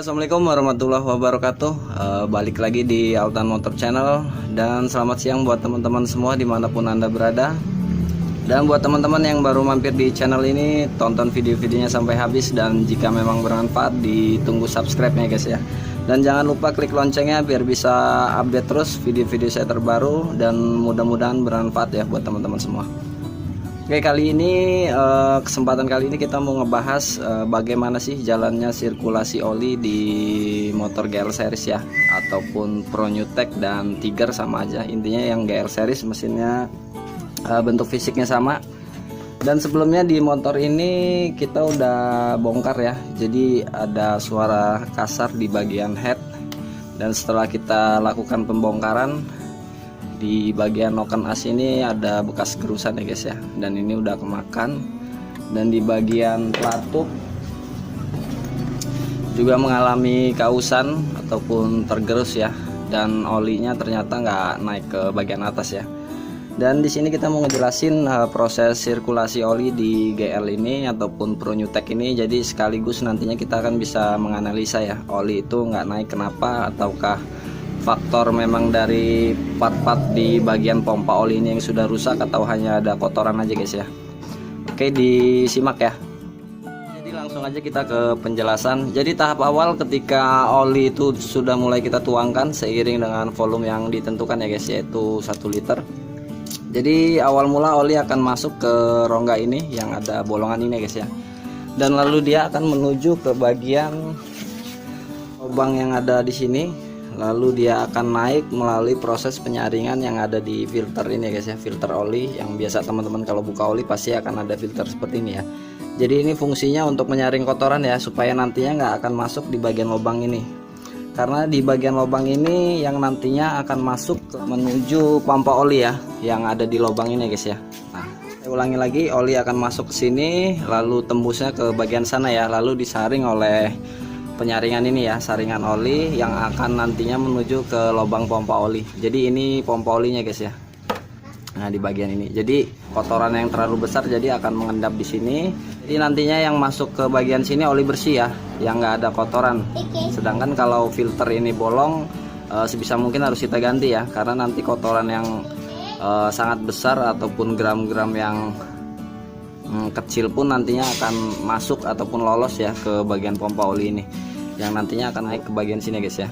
Assalamualaikum warahmatullahi wabarakatuh. Balik lagi di Altan Motor Channel. Dan selamat siang buat teman-teman semua dimanapun Anda berada. Dan buat teman-teman yang baru mampir di channel ini, tonton video-videonya sampai habis. Dan jika memang bermanfaat, ditunggu subscribe-nya guys ya. Dan jangan lupa klik loncengnya biar bisa update terus video-video saya terbaru. Dan mudah-mudahan bermanfaat ya buat teman-teman semua. Oke, kali ini kesempatan kali ini kita mau ngebahas bagaimana sih jalannya sirkulasi oli di motor GL series ya, ataupun Pro New Tech dan Tiger sama aja. Intinya yang GL series mesinnya bentuk fisiknya sama. Dan sebelumnya di motor ini kita udah bongkar ya. Jadi ada suara kasar di bagian head. Dan setelah kita lakukan pembongkaran, di bagian noken as ini ada bekas gerusan ya guys ya, dan ini udah kemakan. Dan di bagian pelatuk juga mengalami kausan ataupun tergerus ya, dan olinya ternyata nggak naik ke bagian atas ya. Dan di sini kita mau ngejelasin proses sirkulasi oli di GL ini ataupun Pro New Tech ini. Jadi sekaligus nantinya kita akan bisa menganalisa ya, oli itu nggak naik kenapa, ataukah faktor memang dari part-part di bagian pompa oli ini yang sudah rusak, atau hanya ada kotoran aja guys ya. Oke, disimak ya. Jadi langsung aja kita ke penjelasan. Jadi tahap awal ketika oli itu sudah mulai kita tuangkan seiring dengan volume yang ditentukan ya guys, yaitu 1 liter. Jadi awal mula oli akan masuk ke rongga ini yang ada bolongan ini guys ya. Dan lalu dia akan menuju ke bagian lubang yang ada di sini. Lalu dia akan naik melalui proses penyaringan yang ada di filter ini guys ya, filter oli yang biasa teman-teman kalau buka oli pasti akan ada filter seperti ini ya. Jadi ini fungsinya untuk menyaring kotoran ya, supaya nantinya nggak akan masuk di bagian lubang ini. Karena di bagian lubang ini yang nantinya akan masuk menuju pompa oli ya, yang ada di lubang ini guys ya. Nah, saya ulangi lagi, oli akan masuk ke sini, lalu tembusnya ke bagian sana ya, lalu disaring oleh penyaringan ini ya, saringan oli yang akan nantinya menuju ke lubang pompa oli. Jadi ini pompa olinya guys ya. Nah, di bagian ini. Jadi kotoran yang terlalu besar jadi akan mengendap di sini. Jadi nantinya yang masuk ke bagian sini oli bersih ya, yang nggak ada kotoran. Sedangkan kalau filter ini bolong, sebisa mungkin harus kita ganti ya, karena nanti kotoran yang sangat besar ataupun gram-gram yang kecil pun nantinya akan masuk ataupun lolos ya ke bagian pompa oli ini, yang nantinya akan naik ke bagian sini guys ya.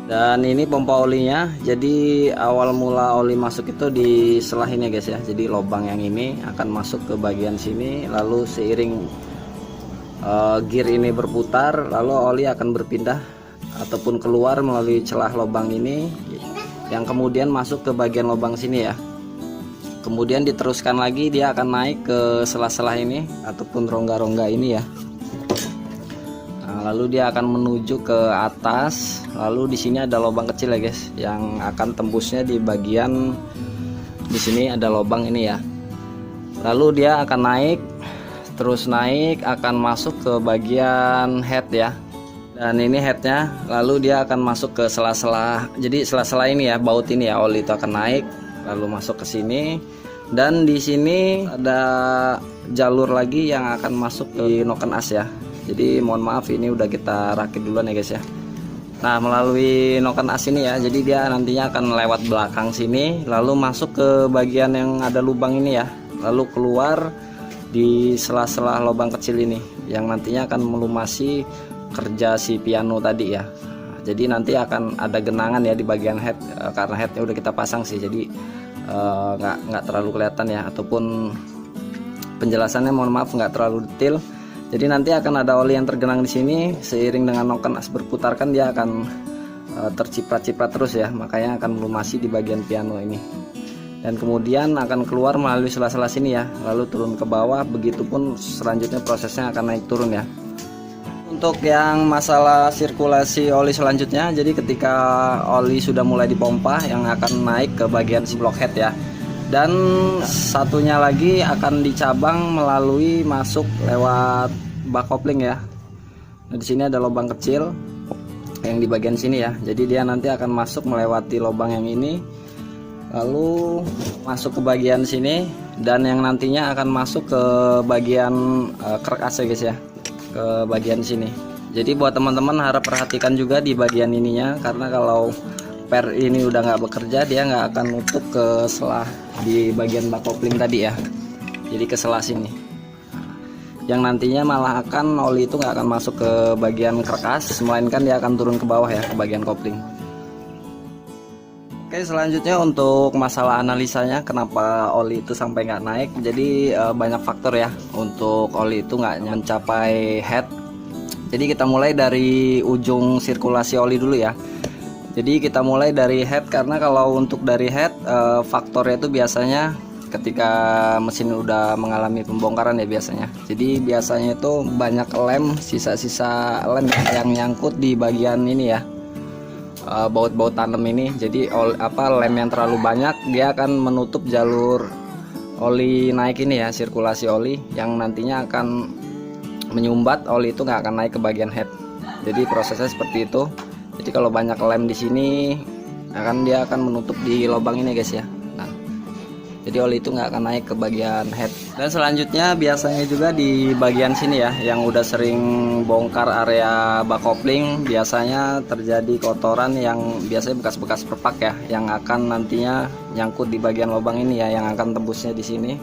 Dan ini pompa olinya. Jadi awal mula oli masuk itu di selah ini guys ya. Jadi lubang yang ini akan masuk ke bagian sini, lalu seiring gear ini berputar, lalu oli akan berpindah ataupun keluar melalui celah lubang ini, yang kemudian masuk ke bagian lubang sini ya. Kemudian diteruskan lagi, dia akan naik ke sela-sela ini ataupun rongga-rongga ini ya. Nah, lalu dia akan menuju ke atas. Lalu di sini ada lubang kecil ya guys, yang akan tembusnya di bagian di sini ada lubang ini ya. Lalu dia akan naik, terus naik akan masuk ke bagian head ya. Dan ini headnya, lalu dia akan masuk ke sela-sela. Jadi sela-sela ini ya, baut ini ya, oli itu akan naik lalu masuk ke sini. Dan di sini ada jalur lagi yang akan masuk ke noken as ya. Jadi mohon maaf ini udah kita rakit duluan ya guys ya. Nah, melalui noken as ini ya, jadi dia nantinya akan lewat belakang sini, lalu masuk ke bagian yang ada lubang ini ya, lalu keluar di sela-sela lubang kecil ini, yang nantinya akan melumasi kerja si piano tadi ya. Jadi nanti akan ada genangan ya di bagian head, karena headnya udah kita pasang sih, jadi nggak terlalu kelihatan ya, ataupun penjelasannya mohon maaf nggak terlalu detail. Jadi nanti akan ada oli yang tergenang di sini, seiring dengan noken as berputar kan dia akan terciprat-ciprat terus ya, makanya akan melumasi di bagian piano ini. Dan kemudian akan keluar melalui sela-sela sini ya, lalu turun ke bawah. Begitupun selanjutnya prosesnya akan naik turun ya. Untuk yang masalah sirkulasi oli selanjutnya, jadi ketika oli sudah mulai dipompa, yang akan naik ke bagian si blockhead ya. Dan satunya lagi akan dicabang melalui masuk lewat bak kopling ya. Nah, di sini ada lubang kecil yang di bagian sini ya. Jadi dia nanti akan masuk melewati lubang yang ini, lalu masuk ke bagian sini, dan yang nantinya akan masuk ke bagian krek AC guys ya, ke bagian sini. Jadi buat teman-teman harap perhatikan juga di bagian ininya, karena kalau per ini udah nggak bekerja, dia nggak akan nutup ke selah di bagian bak kopling tadi ya. Jadi ke selah sini, yang nantinya malah akan oli itu nggak akan masuk ke bagian karkas, melainkan dia akan turun ke bawah ya, ke bagian kopling. Oke, selanjutnya untuk masalah analisanya kenapa oli itu sampai nggak naik. Jadi banyak faktor ya untuk oli itu nggak mencapai head. Jadi kita mulai dari ujung sirkulasi oli dulu ya. Jadi kita mulai dari head, karena kalau untuk dari head faktornya itu biasanya ketika mesin udah mengalami pembongkaran ya biasanya. Jadi biasanya itu banyak lem, sisa-sisa lem yang nyangkut di bagian ini ya, baut-baut tanam ini. Jadi lem yang terlalu banyak dia akan menutup jalur oli naik ini ya, sirkulasi oli, yang nantinya akan menyumbat oli itu nggak akan naik ke bagian head. Jadi prosesnya seperti itu. Jadi kalau banyak lem di sini dia akan menutup di lubang ini guys ya. Nah, jadi oli itu nggak akan naik ke bagian head. Dan selanjutnya biasanya juga di bagian sini ya, yang udah sering bongkar area bak kopling, biasanya terjadi kotoran yang biasanya bekas-bekas perpak ya, yang akan nantinya nyangkut di bagian lubang ini ya, yang akan tembusnya di sini.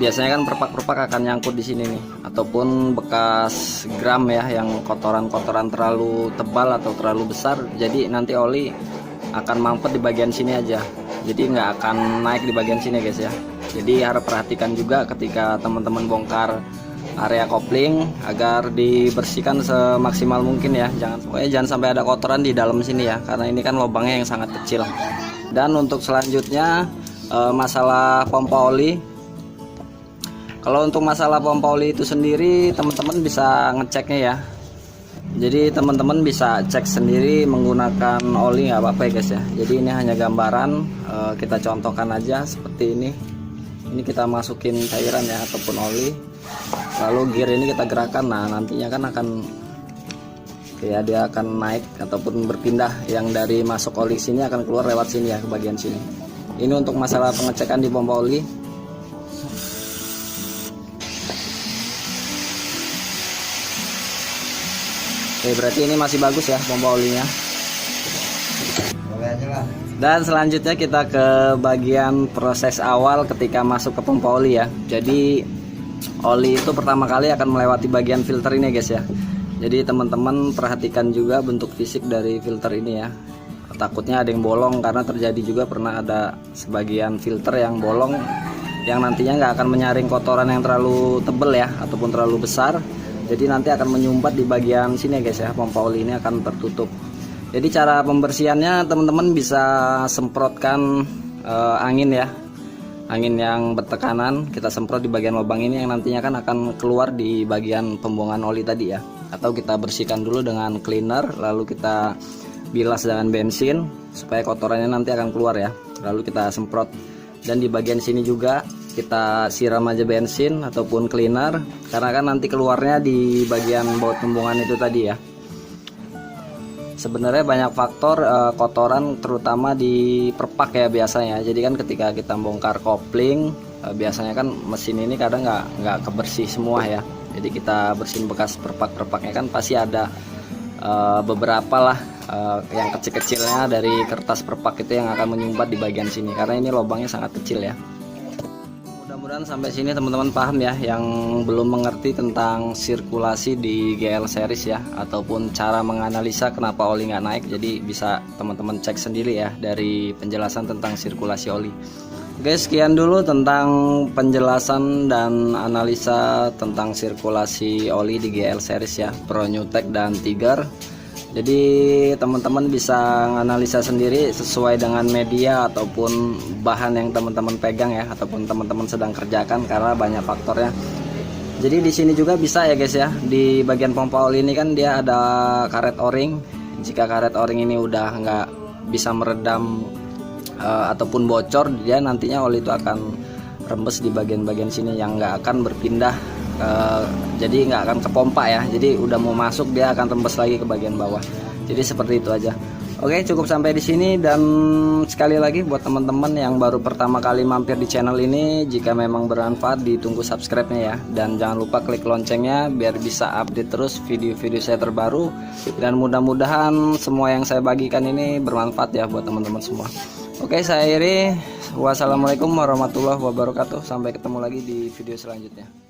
Biasanya kan perpak-perpak akan nyangkut di sini nih, ataupun bekas gram ya, yang kotoran-kotoran terlalu tebal atau terlalu besar. Jadi nanti oli akan mampet di bagian sini aja, jadi nggak akan naik di bagian sini guys ya. Jadi harap perhatikan juga ketika teman-teman bongkar area kopling agar dibersihkan semaksimal mungkin ya. Jangan sampai ada kotoran di dalam sini ya, karena ini kan lubangnya yang sangat kecil. Dan untuk selanjutnya masalah pompa oli. Kalau untuk masalah pompa oli itu sendiri, teman-teman bisa ngeceknya ya. Jadi teman-teman bisa cek sendiri menggunakan oli, nggak apa-apa ya guys ya. Jadi ini hanya gambaran, kita contohkan aja seperti ini. Ini kita masukin cairan ya, ataupun oli. Lalu gear ini kita gerakkan. Nah, nantinya kan akan ya, dia akan naik ataupun berpindah. Yang dari masuk oli sini akan keluar lewat sini ya, ke bagian sini. Ini untuk masalah pengecekan di pompa oli. Oke, berarti ini masih bagus ya pompa olinya. Dan selanjutnya kita ke bagian proses awal ketika masuk ke pompa oli ya. Jadi oli itu pertama kali akan melewati bagian filter ini guys ya. Jadi teman-teman perhatikan juga bentuk fisik dari filter ini ya. Takutnya ada yang bolong, karena terjadi juga pernah ada sebagian filter yang bolong, yang nantinya nggak akan menyaring kotoran yang terlalu tebel ya, ataupun terlalu besar. Jadi nanti akan menyumbat di bagian sini guys ya, pompa oli ini akan tertutup. Jadi cara pembersihannya teman-teman bisa semprotkan angin ya, angin yang bertekanan, kita semprot di bagian lubang ini yang nantinya kan akan keluar di bagian pembuangan oli tadi ya. Atau kita bersihkan dulu dengan cleaner, lalu kita bilas dengan bensin supaya kotorannya nanti akan keluar ya. Lalu kita semprot. Dan di bagian sini juga kita siram aja bensin ataupun cleaner, karena kan nanti keluarnya di bagian baut pembuangan itu tadi ya. Sebenarnya banyak faktor kotoran, terutama di perpak ya biasanya. Jadi kan ketika kita bongkar kopling, biasanya kan mesin ini kadang nggak kebersih semua ya. Jadi kita bersihin bekas perpak-perpaknya, kan pasti ada beberapa lah yang kecil-kecilnya dari kertas perpak itu yang akan menyumbat di bagian sini, karena ini lubangnya sangat kecil ya. Mudah-mudahan sampai sini teman-teman paham ya, yang belum mengerti tentang sirkulasi di GL series ya, ataupun cara menganalisa kenapa oli nggak naik. Jadi bisa teman-teman cek sendiri ya dari penjelasan tentang sirkulasi oli. Oke, sekian dulu tentang penjelasan dan analisa tentang sirkulasi oli di GL series ya, Pro Newtek dan Tiger. Jadi teman-teman bisa analisa sendiri sesuai dengan media ataupun bahan yang teman-teman pegang ya, ataupun teman-teman sedang kerjakan, karena banyak faktornya. Jadi di sini juga bisa ya guys ya, di bagian pompa oli ini kan dia ada karet o-ring. Jika karet o-ring ini udah nggak bisa meredam ataupun bocor, dia nantinya oli itu akan rembes di bagian-bagian sini, yang nggak akan berpindah, jadi nggak akan ke pompa ya. Jadi udah mau masuk dia akan rembes lagi ke bagian bawah. Jadi seperti itu aja. Oke, cukup sampai di sini. Dan sekali lagi buat teman-teman yang baru pertama kali mampir di channel ini, jika memang bermanfaat ditunggu subscribe-nya ya. Dan jangan lupa klik loncengnya biar bisa update terus video-video saya terbaru. Dan mudah-mudahan semua yang saya bagikan ini bermanfaat ya buat teman-teman semua. Oke, saya akhiri. Wassalamualaikum warahmatullahi wabarakatuh. Sampai ketemu lagi di video selanjutnya.